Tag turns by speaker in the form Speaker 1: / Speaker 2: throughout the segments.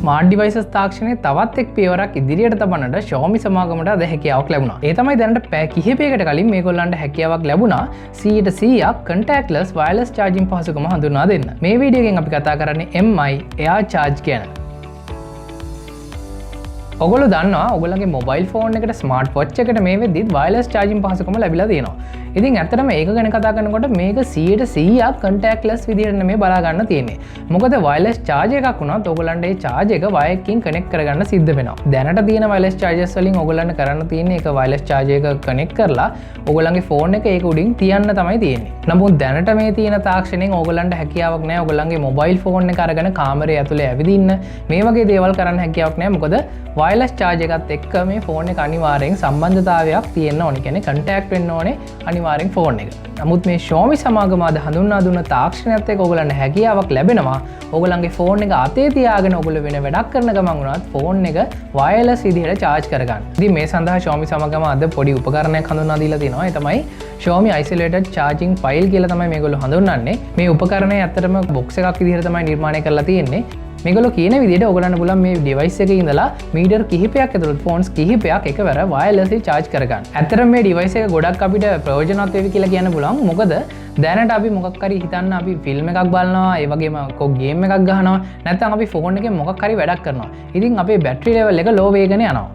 Speaker 1: Smart devices තාක්ෂණයේ තවත් එක් පියවරක් ඉදිරියට තබන්නට Xiaomi සමාගමට අද හැකියාවක් ලැබුණා. ඒ තමයි දැනට පැය කිහිපයකට කලින් මේගොල්ලන්ට හැකියාවක් ලැබුණා 100% contactless wireless charging පහසුකම හඳුන්වා දෙන්න. මේ වීඩියෝ එකෙන් අපි කතා කරන්නේ MI Air Charge ගැන. ඔගොල්ලෝ දන්නවා ඔයගොල්ලන්ගේ මොබයිල් ෆෝන් එකට ස්මාර්ට් වොච් එකට මේ වෙද්දිත් wireless charging පහසුකම ලැබිලා තියෙනවා. ඉතින් ඇත්තටම ඒක ගැන කතා කරනකොට මේක 100% contactless විදිහට නෙමෙයි බලා ගන්න තියෙන්නේ. මොකද wireless charge එකක් වුණත් ඔයගොල්ලන්ට ඒ charge එක wire එකකින් connect කරගන්න සිද්ධ වෙනවා. දැනට තියෙන wireless chargers වලින් ඔයගොල්ලන්ට කරන්න තියෙන්නේ ඒක wireless charge එක connect කරලා ඔයගොල්ලන්ගේ ෆෝන් එක ඒක උඩින් තියන්න තමයි තියෙන්නේ. නමුත් දැනට මේ තියෙන තාක්ෂණයෙන් ඔයගොල්ලන්ට හැකියාවක් නැහැ ඔයගොල්ලන්ගේ මොබයිල් ෆෝන් එක අරගෙන කාමරේ ඇතුලේ ඇවිදින්න මේ වගේ දේවල් කරන්න හැකියාවක් නැහැ. මොකද wireless charge එකත් එක්ක මේ ෆෝන් එක අනිවාර්යෙන් සම්බන්ධතාවයක් තියෙන්න ඕනේ. කියන්නේ contact වෙන්න ඕනේ අනිවාර්යෙන් ෆෝන් එක. නමුත් මේ Xiaomi සමාගම අද හඳුන්වා දුන්න තාක්ෂණයත් එක්ක ඔයගොල්ලන්ට හැකියාවක් ලැබෙනවා. ඔයගොල්ලන්ගේ ෆෝන් එක අතේ තියාගෙන ඔයගොල්ලෝ වෙන වැඩක් කරන ගමන් වුණත් ෆෝන් එක wireless විදිහට charge කරගන්න. ඉතින් මේ සඳහා Xiaomi සමාගම අද පොඩි උපකරණයක් හඳුන්වා දීලා තියෙනවා. ඒ තමයි Xiaomi isolated charging pile කියලා තමයි මේගොල්ලෝ හඳුන්වන්නේ. මේ උපකරණය ඇත්තටම box එකක් විදිහට තමයි නිර්මාණය කරලා තියෙන්නේ. මේගොල්ලෝ කියන විදිහට ඔයගලන්ට පුළුවන් මේ device එකේ ඉඳලා මීටර් කිහිපයක් ඇතුළත ෆෝන්ස් කිහිපයක් එකවර wirelessly charge කරගන්න. ඇත්තටම මේ device එක ගොඩක් අපිට ප්‍රයෝජනවත් වෙවි කියලා කියන්න පුළුවන්. මොකද දැනට අපි මොකක් හරි හිතන්න අපි ෆිල්ම් එකක් බලනවා, ඒ වගේම ගේම් එකක් ගහනවා, නැත්නම් අපි ෆෝන් එකෙන් මොකක් හරි වැඩක් කරනවා. ඉතින් අපේ battery level එක low වෙගෙන යනවා.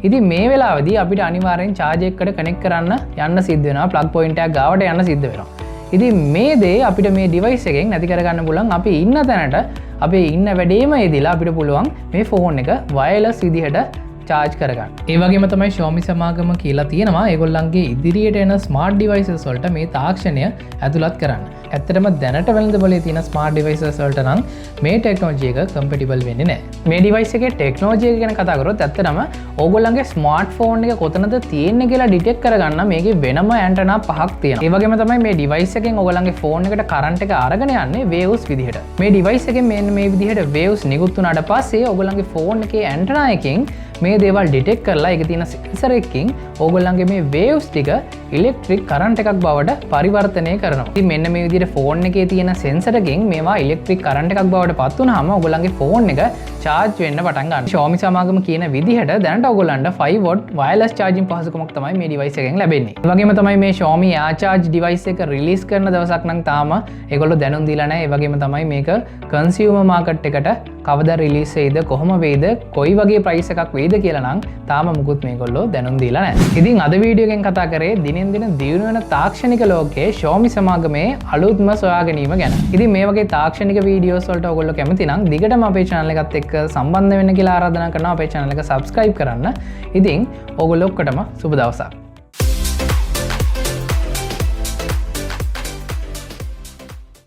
Speaker 1: ඉතින් මේ වෙලාවේදී අපිට අනිවාර්යෙන් charge එකකට connect කරන්න යන්න සිද්ධ වෙනවා. plug point එකක් ගාවට යන්න සිද්ධ වෙනවා. ඉතින් මේ දේ අපිට මේ device එකෙන් නැති කරගන්න පුළුවන්. අපි ඉන්න තැනට අපේ ඉන්න වැඩේම එදිලා අපිට පුළුවන් මේ ෆෝන් එක wireless විදිහට charge කරගන්න. ඒ වගේම තමයි Xiaomi සමාගම කියලා තියෙනවා ඒගොල්ලන්ගේ ඉදිරියට එන smart devices වලට මේ තාක්ෂණය ඇතුළත් කරන්න. ඇත්තටම දැනට වෙළඳපොලේ තියෙන smart devices වලට නම් මේ technology එක compatible වෙන්නේ නැහැ. මේ device එකේ technology එක ගැන කතා කරොත් ඇත්තටම ඕගොල්ලන්ගේ smartphone එක කොතනද තියෙන්නේ කියලා detect කරගන්න මේකේ වෙනම antenna පහක් තියෙනවා. ඒ වගේම තමයි මේ device එකෙන් ඕගොල්ලන්ගේ phone එකට current එක අරගෙන යන්නේ waves විදිහට. මේ device එකෙන් මේ විදිහට waves නිකුත් වුණාට පස්සේ ඕගොල්ලන්ගේ phone එකේ antenna එකෙන් මේ දේවල් ඩිටෙක්ට් කරලා ඒක තියෙන සෙන්සර් එකකින් ඕගොල්ලන්ගේ මේ වේව්ස් ටික ඉලෙක්ට්‍රික් කරන්ට් එකක් බවට පරිවර්තනය කරනවා. ඉතින් මෙන්න මේ විදිහට ෆෝන් එකේ තියෙන සෙන්සර් එකකින් මේවා ඉලෙක්ට්‍රික් කරන්ට් එකක් බවට පත් වුනහම ඕගොල්ලන්ගේ ෆෝන් එක charge වෙන්න පටන් ගන්නවා. Xiaomi සමාගම කියන විදිහට දැනට ඕගොල්ලන්ට 5 watt wireless charging පහසුකමක් තමයි මේ device එකෙන් ලැබෙන්නේ. ඒ වගේම තමයි මේ Xiaomi Air Charge device එක release කරන දවසක් නම් තාම ඒගොල්ලෝ දැනුම් දීලා නැහැ. ඒ වගේම තමයි මේක consumer market එකට කවදා release වෙයිද, කොහොම වෙයිද, කොයි වගේ price එකක් වෙයිද කියලා නම් තාම මුකුත් මේගොල්ලෝ දැනුම් දීලා නැහැ. ඉතින් අද වීඩියෝ එකෙන් කතා කරේ දිනෙන් දින දියුණු වෙන තාක්ෂණික ලෝකයේ Xiaomi සමාගමේ අලුත්ම සොයා ගැනීම ගැන. ඉතින් මේ වගේ තාක්ෂණික වීඩියෝස් වලට ඔයගොල්ලෝ කැමති නම් දිගටම අපේ channel එකත් එක්ක සම්බන්ධ වෙන්න කියලා ආරාධනා කරනවා. අපේ channel එක subscribe කරන්න. ඉතින් ඔයගොල්ලෝ ඔක්කොටම සුබ දවසක්.